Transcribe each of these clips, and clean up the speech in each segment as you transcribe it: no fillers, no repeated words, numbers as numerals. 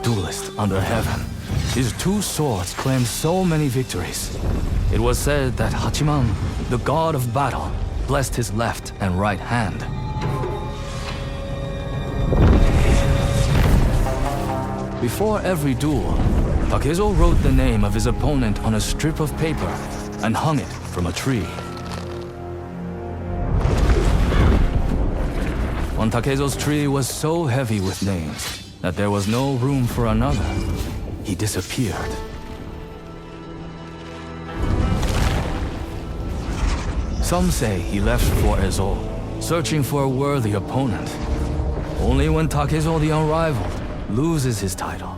duelist under heaven. His two swords claimed so many victories. It was said that Hachiman, the god of battle, blessed his left and right hand. Before every duel, Takezo wrote the name of his opponent on a strip of paper and hung it from a tree. When Takezo's tree was so heavy with names that there was no room for another, he disappeared. Some say he left for Ezo, searching for a worthy opponent. Only when Takezo the Unrivaled loses his title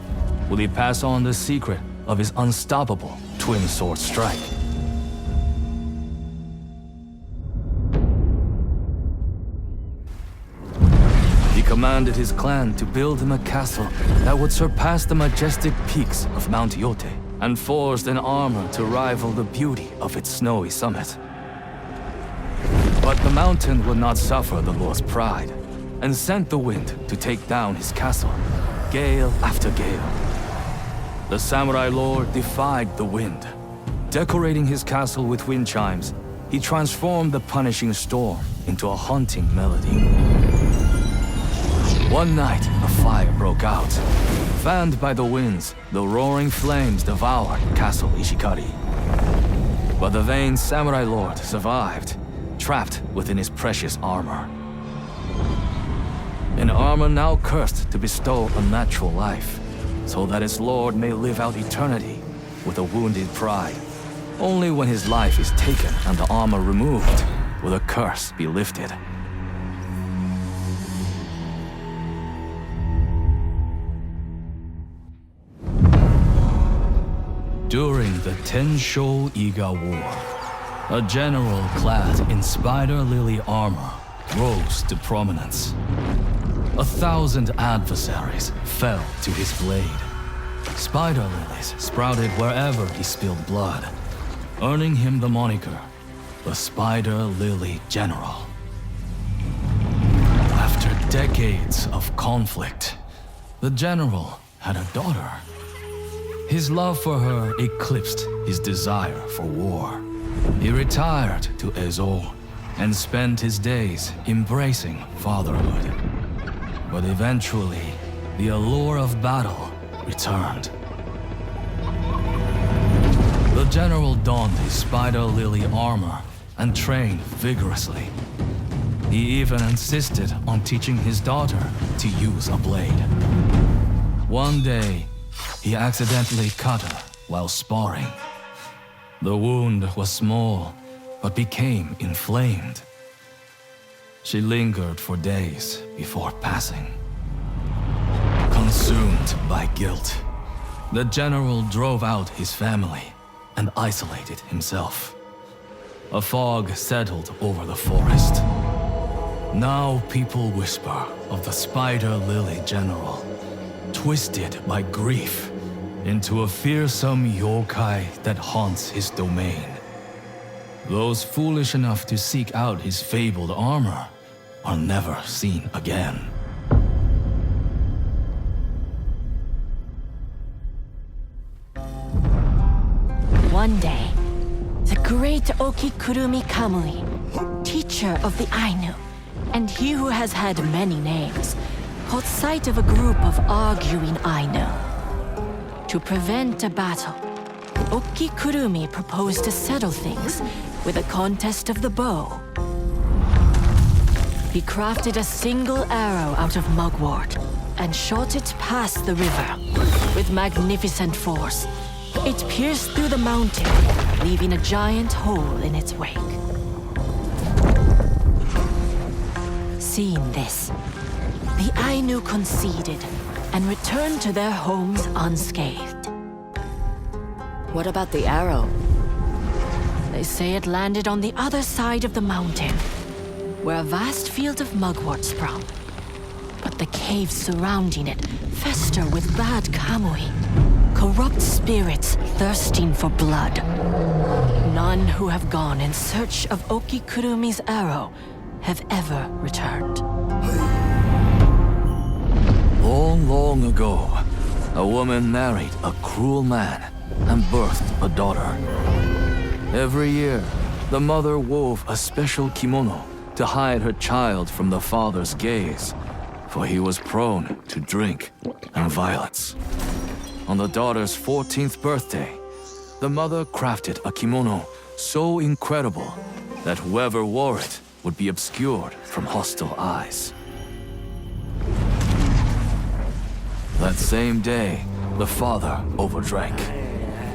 will he pass on the secret of his unstoppable twin sword strike. He commanded his clan to build him a castle that would surpass the majestic peaks of Mount Yotei, and forged an armor to rival the beauty of its snowy summit. But the mountain would not suffer the Lord's pride, and sent the wind to take down his castle, gale after gale. The samurai lord defied the wind. Decorating his castle with wind chimes, he transformed the punishing storm into a haunting melody. One night, a fire broke out. Fanned by the winds, the roaring flames devoured Castle Ishikari. But the vain samurai lord survived, trapped within his precious armor. An armor now cursed to bestow unnatural life, so that its lord may live out eternity with a wounded pride. Only when his life is taken and the armor removed will the curse be lifted. During the Tensho Iga War, a general clad in spider lily armor rose to prominence. 1,000 adversaries fell to his blade. Spider lilies sprouted wherever he spilled blood, earning him the moniker, the Spider Lily General. After decades of conflict, the general had a daughter. His love for her eclipsed his desire for war. He retired to Ezo and spent his days embracing fatherhood. But eventually, the allure of battle returned. The general donned his spider lily armor and trained vigorously. He even insisted on teaching his daughter to use a blade. One day, he accidentally cut her while sparring. The wound was small, but became inflamed. She lingered for days before passing. Consumed by guilt, the general drove out his family and isolated himself. A fog settled over the forest. Now people whisper of the Spider Lily General, twisted by grief into a fearsome yokai that haunts his domain. Those foolish enough to seek out his fabled armor are never seen again. One day, the great Okikurumi Kamui, teacher of the Ainu, and he who has had many names, caught sight of a group of arguing Ainu. To prevent a battle, Okikurumi proposed to settle things with a contest of the bow. He crafted a single arrow out of mugwort and shot it past the river with magnificent force. It pierced through the mountain, leaving a giant hole in its wake. Seeing this, the Ainu conceded and returned to their homes unscathed. What about the arrow? They say it landed on the other side of the mountain, where a vast field of mugwort sprung. But the caves surrounding it fester with bad kamui, corrupt spirits thirsting for blood. None who have gone in search of Okikurumi's arrow have ever returned. Long, long ago, a woman married a cruel man and birthed a daughter. Every year, the mother wove a special kimono to hide her child from the father's gaze, for he was prone to drink and violence. On the daughter's 14th birthday, the mother crafted a kimono so incredible that whoever wore it would be obscured from hostile eyes. That same day, the father overdrank,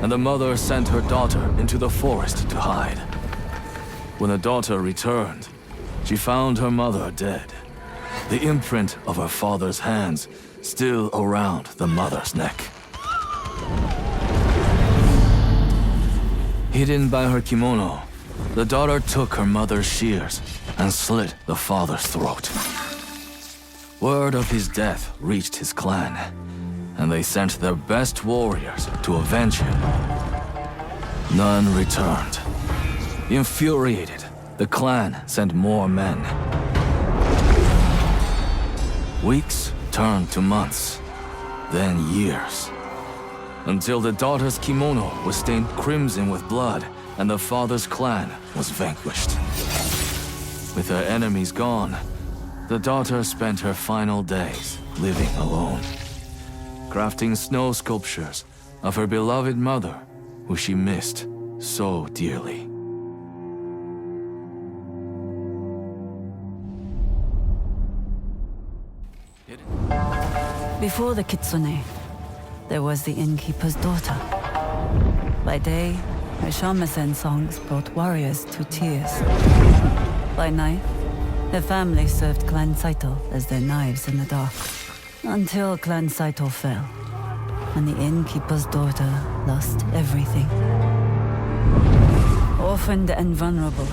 and the mother sent her daughter into the forest to hide. When the daughter returned, she found her mother dead, the imprint of her father's hands still around the mother's neck. Hidden by her kimono, the daughter took her mother's shears and slit the father's throat. Word of his death reached his clan, and they sent their best warriors to avenge him. None returned. Infuriated, the clan sent more men. Weeks turned to months, then years, until the daughter's kimono was stained crimson with blood and the father's clan was vanquished. With her enemies gone, the daughter spent her final days living alone, crafting snow sculptures of her beloved mother, who she missed so dearly. Before the kitsune, there was the innkeeper's daughter. By day, her shamisen songs brought warriors to tears. By night, her family served Clan Saito as their knives in the dark. Until Clan Saito fell, and the innkeeper's daughter lost everything. Orphaned and vulnerable,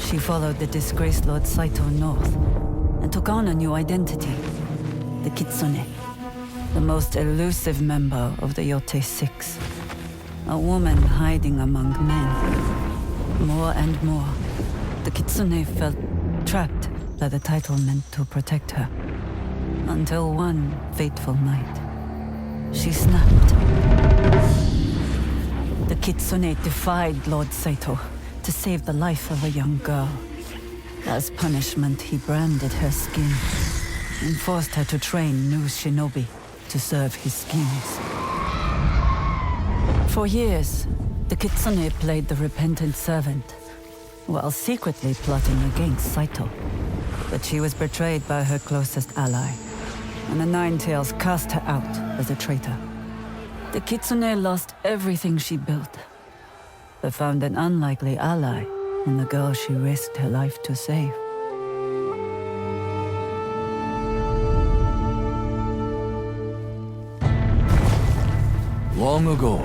she followed the disgraced Lord Saito north, and took on a new identity, the kitsune, the most elusive member of the Yotei Six. A woman hiding among men. More and more, the kitsune felt trapped by the title meant to protect her. Until one fateful night, she snapped. The kitsune defied Lord Saito to save the life of a young girl. As punishment, he branded her skin and forced her to train new shinobi to serve his schemes. For years, the kitsune played the repentant servant, while secretly plotting against Saito. But she was betrayed by her closest ally, and the Nine Tails cast her out as a traitor. The kitsune lost everything she built, but found an unlikely ally in the girl she risked her life to save. Long ago,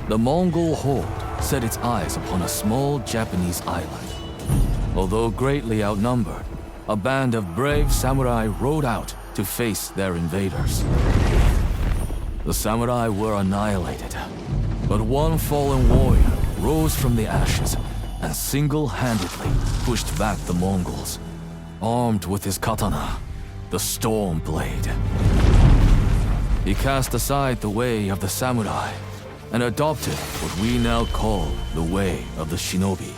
the Mongol horde set its eyes upon a small Japanese island. Although greatly outnumbered, a band of brave samurai rode out to face their invaders. The samurai were annihilated, but one fallen warrior rose from the ashes and single-handedly pushed back the Mongols, armed with his katana, the Storm Blade. He cast aside the way of the samurai and adopted what we now call the way of the shinobi.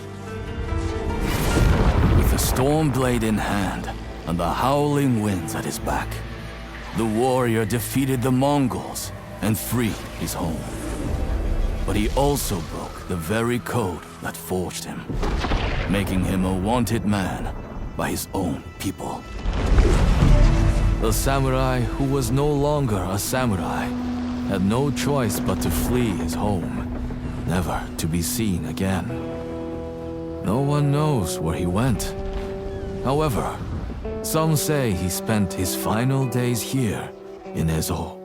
With the Storm Blade in hand and the howling winds at his back, the warrior defeated the Mongols and freed his home. But he also broke the very code that forged him, making him a wanted man by his own people. The samurai who was no longer a samurai had no choice but to flee his home, never to be seen again. No one knows where he went. However, some say he spent his final days here in Ezo.